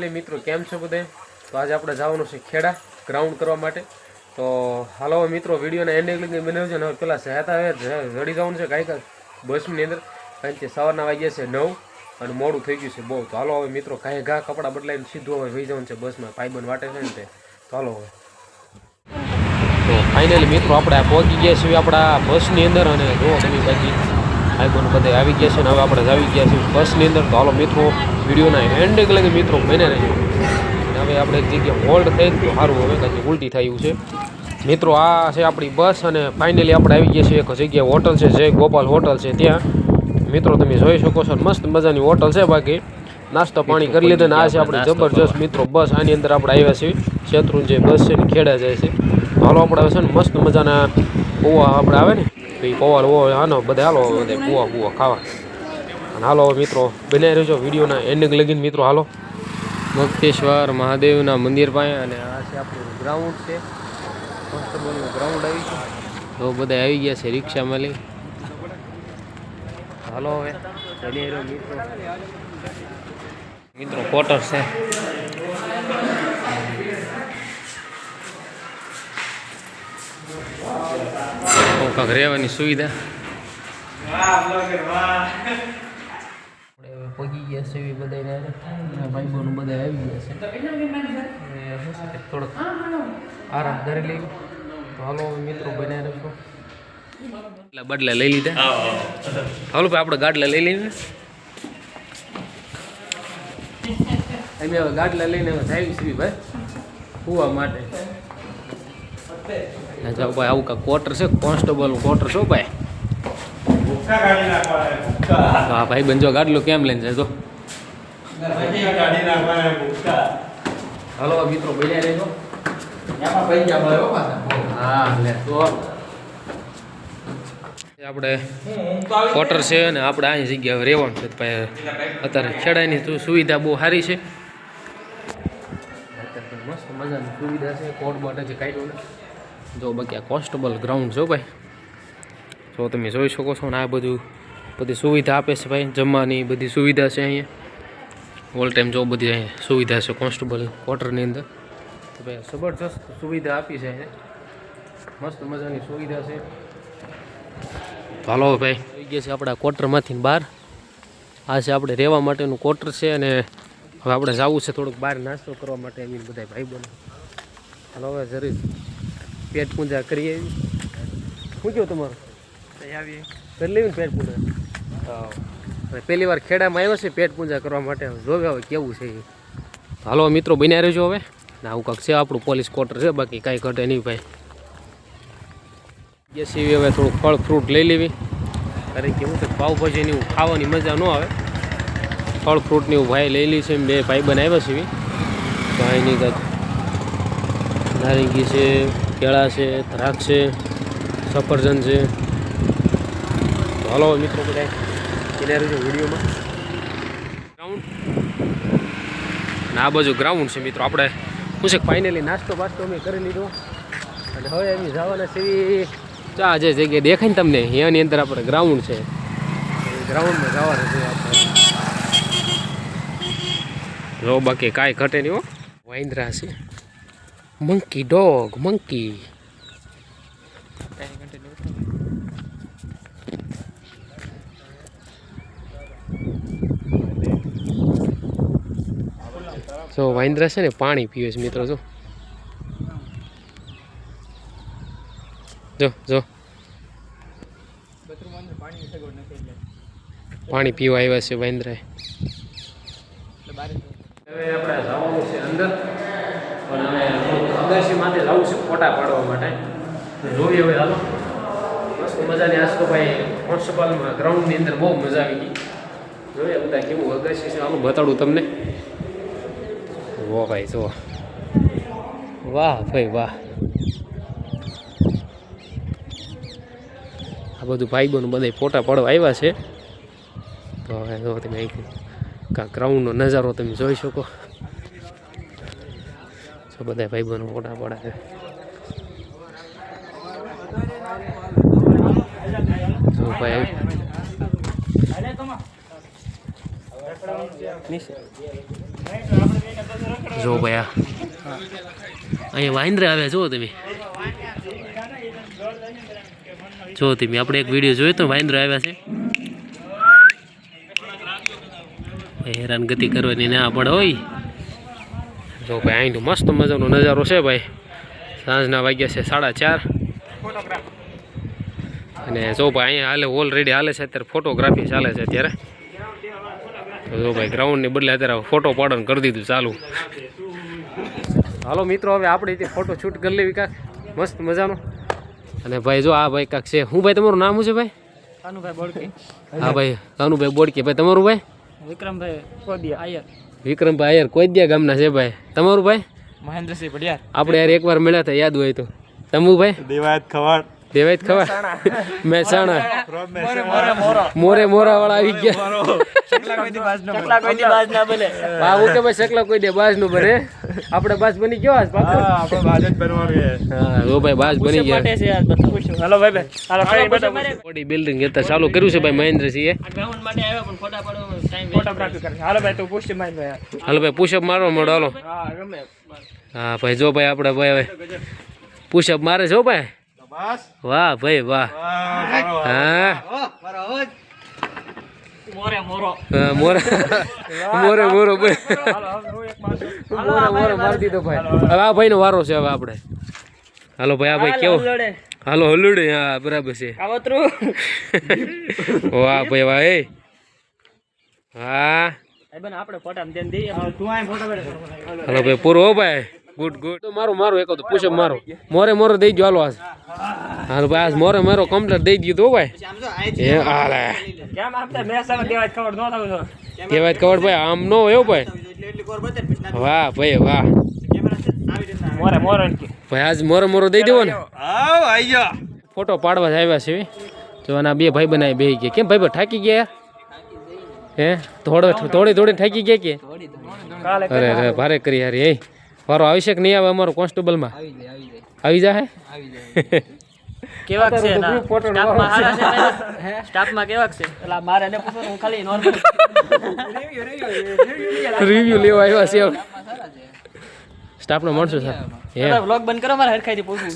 Finally મિત્રો કેમ છો બધે? તો આજે આપણે જવાનું છે ખેડા ગ્રાઉન્ડ કરવા માટે. તો હાલો મિત્રો વિડીયોના એન્ડિંગ લગી બનાવ્યું છે ને પેલા સહાયતા રડી જવાનું છે કાંઈ બસની અંદર, કારણ કે સવારના વાગ્યા છે 9 અને મોડું થઈ ગયું છે બહુ. તો હાલો હવે મિત્રો કાંઈ ઘા કપડાં બદલાઈને સીધું હવે વહી જવાનું છે બસમાં, ભાઈબંધ વાટે છે ને તે. તો હાલો હવે. તો ફાઇનલી મિત્રો આપણે પહોંચી ગયા છીએ આપણા બસની અંદર અને જુઓ તમે બાકી ભાઈબંધ બધે આવી ગયા છે ને હવે આપણે આવી ગયા છીએ બસની અંદર. તો હાલો મિત્રો વિડીયોના એન્ડિંગ લગી મિત્રો બને રહેજો. હવે આપણે એક જગ્યાએ હોલ્ડ થઈ તો સારું, હવે કાંઈ ઉલટી થયું છે મિત્રો. આ છે આપણી બસ અને ફાઇનલી આપણે આવી ગયા છીએ એક જગ્યાએ હોટલ છે, જય ગોપાલ હોટલ છે. ત્યાં મિત્રો તમે જોઈ શકો છો મસ્ત મજાની હોટલ છે. બાકી નાસ્તો પાણી કરી લીધો ને આ છે આપણે જબરજસ્ત મિત્રો બસ. આની અંદર આપણે આવ્યા છીએ શેત્રુંજય બસ છે ને ખેડા જાય છે. તો હાલો આપણે આવે છે ને મસ્ત મજાના પૌવા આપણે આવે ને તો એ પૌવા હાનો બધા હાલો બધા પૌવા ખાવા. અને હાલો મિત્રો બનાવી રહેજો વિડીયોના એન્ડિંગ લગીને મિત્રો. હાલો મુક્તેશ્વર મહાદેવના મંદિર પાસે અને આ છે આપણું ગ્રાઉન્ડ છે, કોન્સ્ટેબલનું ગ્રાઉન્ડ આવી છે. તો બધા આવી ગયા છે રિક્ષામાં લઈ. હાલો હવે ચલી રહ્યો મિત્રો ક્વાર્ટર છે. કાંક રહેવાની સુવિધા પગી ગયા છે બધા ભાઈબોનું બધા આવી ગયા છે. થોડોક આરામ કરી લઈ. તો હાલો મિત્રો બનાવી રાખો. બાટલા લઈ લીધા. હાલો ભાઈ આપણે ગાડલા લઈ લઈને અમે હવે ગાડલા લઈને હવે આવી છીએ ભાઈ કૂવા માટે. જાઓ ભાઈ આવું કાંક ક્વાર્ટર છે, કોન્સ્ટેબલનું ક્વાર્ટર છો ભાઈ. હા ભાઈ બંજો ગાડલો કેમ લઈને જાય તો હાલો મિત્રો બન્યા રહેજો. હા લે તો આપણે ક્વાર્ટર છે અને આપણે અહીં જગ્યાએ રહેવાનું છે. ભાઈ અત્યારે ખેડાની સુવિધા બહુ સારી છે, મસ્ત મજાની સુવિધા છે. કોર્ટ માટે જે કાઢ્યું જો બાકી આ કોન્સ્ટેબલ ગ્રાઉન્ડ છો ભાઈ. જો તમે જોઈ શકો છો ને આ બધી સુવિધા આપે છે ભાઈ. જમવાની બધી સુવિધા છે અહીંયા ઓલ ટાઈમ. જો બધી અહીંયા સુવિધા છે કોન્સ્ટેબલ ક્વાર્ટરની અંદર. તો ભાઈ જબરજસ્ત સુવિધા આપી છે અહીંયા, મસ્ત મજાની સુવિધા છે. હાલો ભાઈ થઈ ગયા છે આપણા ક્વાર્ટરમાંથી બહાર. આ છે આપણે રહેવા માટેનું ક્વાર્ટર છે અને હવે આપણે જવું છે થોડુંક બહાર નાસ્તો કરવા માટે એમ બધા ભાઈ બનો. હાલો હવે જરી પેટ પૂજા કરીએ. શું કહ્યું તમારું? આવીએ કરી લેવી ને પેટ પૂજા. હા પહેલી વાર ખેડામાં આવ્યો છે પેટ પૂજા કરવા માટે. જોવે હવે કેવું છે એ. હાલો મિત્રો બન્યા રહેજો હવે. ને આવું કાંક છે આપણું પોલીસ ક્વાર્ટર છે, બાકી કાંઈ ઘટે નહીં ભાઈ. ગેસી હવે થોડુંક ફળ ફ્રૂટ લઈ લેવી. અરે કેવું છે પાવભાજીની એવું ખાવાની મજા ન આવે. ફળ ફ્રૂટની એવું ભાઈ લઈ લી છે. બે ભાઈ બનાવ્યા છે તો અહીંની કાંઈક નારંગી છે, કેળા છે, દ્રાક્ષ છે, સફરજન છે. તો હાલો મિત્રો બધા એના રહેજો વિડીયોમાં. ગ્રાઉન્ડ આ બાજુ ગ્રાઉન્ડ છે મિત્રો. આપણે શું છે ફાઇનલી નાસ્તો બાસ્તો અમે કરી લીધો અને હવે અમે જવાના છીએ ચા જે જગ્યાએ દેખાય ને તમને અહીંયાની અંદર આપણે ગ્રાઉન્ડ છે. ગ્રાઉન્ડમાં જવાનું છે આપણે. જો બાકી કાંઈ ઘટે નહીં હો. વાંદરા છે, મંકી ડોગ મંકી. જો વાંદરા છે ને પાણી પીવે છે મિત્રો. જો પાણી પીવા આવ્યા છે વાંદરા. હવે આપણે જવાનું છે અંદર પણ હવે અગાસી માટે જવું છે ફોટા પાડવા માટે. જોઈએ હવે હાલો મસ્ત મજાની આજ તો ભાઈ કોન્સ્ટેબલમાં ગ્રાઉન્ડની અંદર બહુ મજા આવી ગઈ. જોઈએ બધા કેવું અગાસી છે હાલું બતાડું તમને. વાહ ભાઈ જો વાહ ભાઈ વાહ. આ બધું ભાઈબંધો બધા ફોટા પાડવા આવ્યા છે. તો હવે જો તમે કાંક ગ્રાઉન્ડનો નજારો તમે જોઈ શકો છો. બધા ભાઈબંધો ફોટા પાડે છે. જો ભાઈ નીચે જો ભાઈ આ અહીંયા વાંદરે આવ્યા જો તમે આપણે એક વિડીયો જોયો તો વાંદરો આવ્યા છે હેરાનગતિ કરવાની ના પડે હોય જો ભાઈ અહીંનો મસ્ત મજાનો નજારો છે ભાઈ સાંજના વાગ્યા છે 4:30 અને જો ભાઈ અહીંયા હાલે ઓલરેડી હાલે છે અત્યારે ફોટોગ્રાફી ચાલે છે અત્યારે તો જો ભાઈ ગ્રાઉન્ડની બદલે અત્યારે ફોટો પાડવાનું કરી દીધું ચાલુ હાલો મિત્રો હવે આપણે ત્યાં ફોટો શૂટ કરી લેવી કાંક મસ્ત મજાનો અને ભાઈ જો આ ભાઈ કાંક છે હું ભાઈ તમારું નામ શું છે ભાઈ કાનુભાઈ બોડકી હા ભાઈ કાનુભાઈ બોડકી ભાઈ તમારું ભાઈ વિક્રમભાઈ કોદિયા આયર વિક્રમભાઈ આયર કોદિયા ગામના છે ભાઈ તમારું ભાઈ મહેન્દ્રસિંહ પડિયાર આપણે યાર એકવાર મળ્યા હતા યાદ હોય તો તમુ ભાઈ દેવાયત ખવાડ મહેસાણા મોરે મોરા વાળા આવી ગયા ચકલા કોઈ દી બાજ ના બને હા ઓકે ભાઈ શકલા કોઈ દે બાજ નું બને આપણે બાજ બની ગયો આજ પાછો આપણે બાજ જ બનવાનું છે હા ઓ ભાઈ બાજ બની ગયા માટે છે યાર બધું પૂછ્યું હાલો ભાઈ હાલો બોડી બિલ્ડિંગ કરતા ચાલુ કર્યું છે ભાઈ મહેન્દ્રસિંહે ગ્રાઉન્ડ માટે આવ્યો પણ ફોટા પાડવાનો ટાઈમ ફોટોગ્રાફી કરે હાલો ભાઈ તું પુશ માર ભાઈ હાલો ભાઈ પુશઅપ મારવા મળો હાલો હા ગમે હા ભાઈ જો ભાઈ આપણે ભાઈ હવે પુશઅપ મારે છો ભાઈ વાહ ભાઈ વાહ હા મોરે મોરો મોરે મોરે મોરો ભાઈ મોરે મારી દીધો ભાઈ હવે આ ભાઈ નો વારો છે હવે આપણે હાલો ભાઈ આ ભાઈ કેવો હાલો હલુડે હા બરાબર છે આવતરું વાહ ભાઈ વાહ એ હા ભાઈ આપણે ફોટા ધ્યાન દઈએ તું આ ફોટા બેઠો હાલો ભાઈ પૂરો હો ભાઈ ગુડ ગુડ તો મારું એક તો પુશઅપ મારો મોરે દઈ ગયો હાલો આજ હાલો ભાઈ આજ મોરે કમ્પ્લીટ દઈ દીધું ભાઈ એ હાલે કેમ આપણે મેસામાં દેવાય ખબર ન થાવ દેવાય ખબર ભાઈ આમ નો હોય ભાઈ વાહ ભાઈ વાહ મોરે ભાઈ આજ મોરે દઈ દેવો ને આવ આઈ ગયો ફોટો પાડવા જ આવ્યા છે જો આના બે ભાઈ બનાવી બેહી ગયા કેમ ભાઈ થાકી ગયા હે થોડી થાકી ગયા કે અરે ભારે કરી યાર એ વારો આવશે કે નહીં આવે અમારો કોન્સ્ટેબલમાં આવી જાય કેવાક છે ના સ્ટાફમાં હારા છે હે સ્ટાફમાં કેવાક છે એટલે મારે એને પૂછો હું ખાલી નોર્મલ રિવ્યુ લેવા આવ્યા છે સ્ટાફનો માણસો છે હે વ્લોગ બંધ કરો મારે હરખાઈથી પૂછું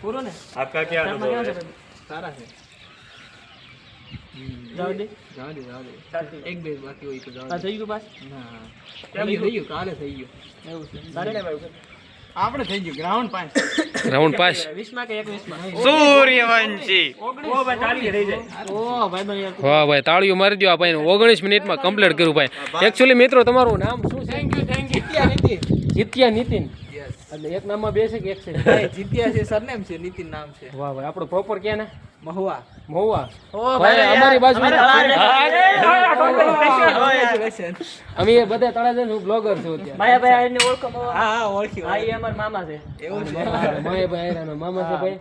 પૂરું ને આપકા ક્યાં અનુભવ है સારા છે જાવ દે એક બે બાકી હોય તો જાવ થઈ ગયું પાસ ના થઈ ગયું કાલે થઈ ગયું એવું છે સાડે ને ભાઈ આપણે થઈ ગયું ગ્રાઉન્ડ પાસ 20 માં કે 21 માં સૂર્યવંશી ઓ ભાઈ તાળી રહી જાય ઓ ભાઈ ભાઈ વાહ ભાઈ તાળીઓ મારી દો આ ભાઈ 19 મિનિટમાં કમ્પ્લીટ કર્યું ભાઈ એક્ચ્યુઅલી મિત્રો તમારું નામ શું છે થેન્ક યુ જીત્યા નીતિન એટલે એક નામમાં બે છે કે એક છે જીત્યા છે સરનેમ છે નીતિન નામ છે વાહ ભાઈ આપણો પ્રોપર ક્યાં ને મહુવા ઓ ભાઈ અમારી બાજુ કોંગ્રેચ્યુલેશન અમે એ બધા તળાજા હું બ્લોગર છું અત્યારે ભાઈ એને ઓળખો હા ઓળખી હા એ અમાર મામા છે એવું છે ભાઈ આયરાનો મામા છે ભાઈ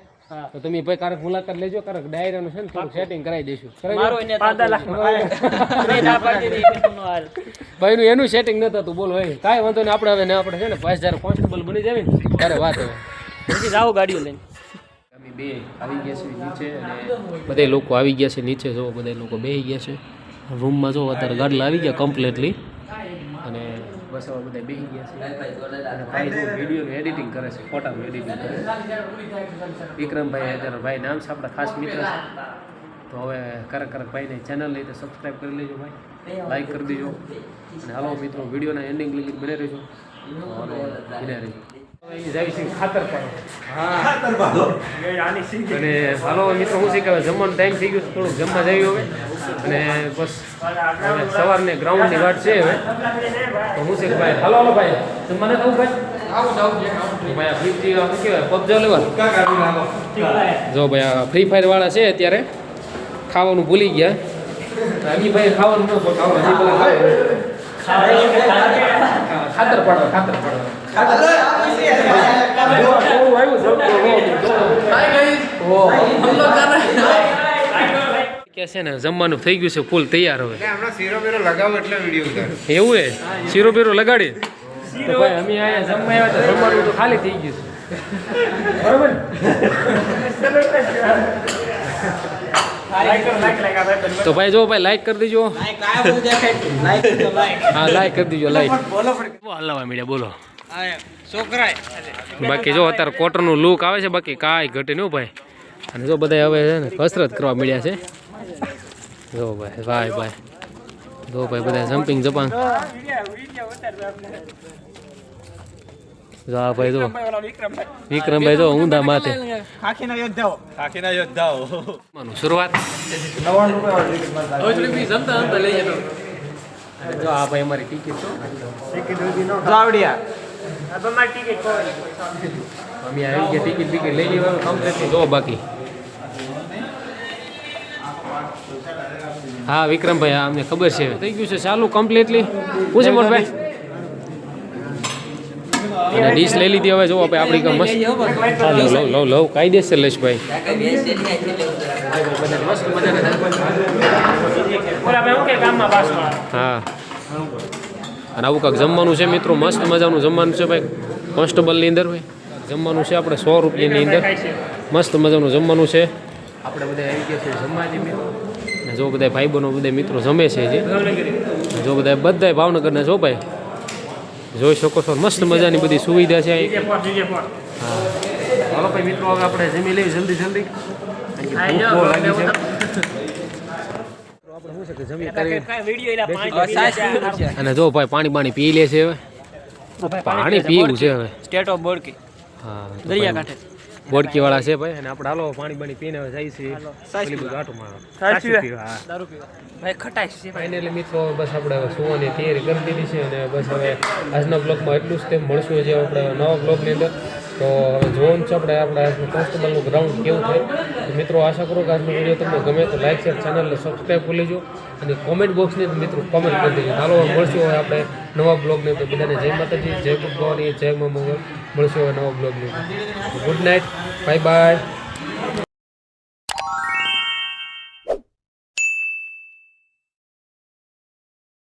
તો તમે ભાઈ કારક મુલાકાત લેજો કારક ડાયરાનું છે ને થોડું સેટિંગ કરાવી દઈશું મારો એને 5 લાખ મેં ના પાડી દીધી નો હાલ ભાઈ નું એનું સેટિંગ નતું તું બોલો ભાઈ કાઈ વાંધો નહીં આપણે હવે ને આપણે છે ને 5000 કોન્સ્ટેબલ બની જાવે ને ત્યારે વાત હવે પછી જાવ ગાડીઓ લઈને અમે બે આવી ગયા છે નીચે અને બધા લોકો આવી ગયા છે નીચે જો બધા લોકો બેહી ગયા છે રૂમમાં જો અત્યારે ગાડલા આવી ગયા કમ્પ્લીટલી અને બસ હવે બધા બેહી ગયા છે અને ભાઈ જો વિડીયોનું એડિટિંગ કરે છે ફોટાનું એડિટિંગ કરે છે વિક્રમભાઈ અત્યારે ભાઈ નામ છે આપણા ખાસ મિત્ર છે તો હવે કરક ભાઈની ચેનલ લઈ તો સબસ્ક્રાઈબ કરી લેજો ભાઈ લાઈક કરી દેજો અને હાલો મિત્રો વિડીયોના એન્ડિંગ લગી બને રહેજો હાલો બને રહેજો ખાતર પાડો અને હાલો મિત્રો શું છે કે જમવાનો ટાઈમ થઈ ગયો થોડુંક જમવા જઈએ હવે અને બસ હવે સવારને ગ્રાઉન્ડની વાત છે હવે તો શું છે કે ભાઈ હાલો ભાઈ જમવાને થવું ભાઈ ભાઈ ફ્રી શું કહેવાય પબજા લેવા જો ભાઈ આ ફ્રી ફાયર વાળા છે અત્યારે ખાવાનું ભૂલી ગયા હજી ભાઈ ખાવાનું ન ખાતર પાડવા કે છે ને જમવાનું થઈ ગયું છે ફૂલ તૈયાર હવે એવું હે શીરો બીરો લગાડી તો ભાઈ અમે અહીંયા જમવા આવ્યા તો જમવાનું તો ખાલી થઈ ગયું છે બરોબર તો ભાઈ જો ભાઈ લાઈક કરી દેજો. હા લાઈક કરી દેજો લાઈક. હલાવા મીડિયા બોલો. બાકી જો અત્યારે કોટનનું લુક આવે છે, બાકી કાંઈ ઘટે નહીં ભાઈ. અને જો બધા હવે છે ને કસરત કરવા મળ્યા છે. જો ભાઈ ભાઈ ભાઈ જો ભાઈ બધા જમ્પિંગ જપાંગ. જો આ ભાઈ જો વિક્રમભાઈ જો ઊંધા માથે શરૂઆત. જો આ ભાઈ અમારી ટિકિટ અમે આવી ગયા, ટિકિટ બિકિટ લઈ લેવાનું કમ્પ્લીટ. જો બાકી હા વિક્રમભાઈ હા અમને ખબર છે થઈ ગયું છે ચાલુ કમ્પ્લીટલી. પૂછે મોટભાઈ એને ડીશ લઈ લીધી. હવે જો આપણે આપણી કામ મસ્ત લવ કાયદેસર લઈશ ભાઈ. હા અને આવું કાંઈક જમવાનું છે મિત્રો, મસ્ત મજાનું જમવાનું છે ભાઈ. કોન્સ્ટેબલની અંદર ભાઈ જમવાનું છે આપણે 100 રૂપિયાની અંદર મસ્ત મજાનું જમવાનું છે. આપણે બધા આવી ગયા છે જમવાની મિત્રો. જો બધા ભાઈ બહેનો બધા મિત્રો જમે છે જે જો બધા ભાવનગરના જો ભાઈ જોઈ શકો છો મસ્ત મજાની બધી સુવિધા છે. હા ચાલો ભાઈ મિત્રો હવે આપણે જમી લઈએ જલ્દી જલ્દી. અને જો ભાઈ પાણી પી લે છે હવે. પાણી પીવું છે હવે. State of Bodki. હા દરિયાકાંઠે બોડકી વાળા છે ભાઈ. અને આપણે હાલો પાણી પીને હવે જાય છે ભાઈ ખટાશ છે ફાઇનલી મિત્રો બસ આપણે હવે સુવાની તૈયારી કરી દીધી છે. અને બસ હવે આજના બ્લોગમાં એટલું જ તે મળશું છે આપણે નવા બ્લોગની અંદર. તો હવે જોવાનું છે આપણે આજનું કોન્સ્ટેબલનું ગ્રાઉન્ડ કેવું થાય. તો મિત્રો આશા કરું કે આજનો વિડીયો તમને ગમે તો લાઈક શેર ચેનલને સબસ્ક્રાઈબ કરી લેજો. અને કોમેન્ટ બોક્સની મિત્રો કોમેન્ટ કરી દેજો. ચાલો મળશું હવે આપણે નવા બ્લોગને. તો બધાને જય માતાજી, જય ભગવાન, જય મા મોગલ. મળશું હવે નવા બ્લોગની. Good night, bye by.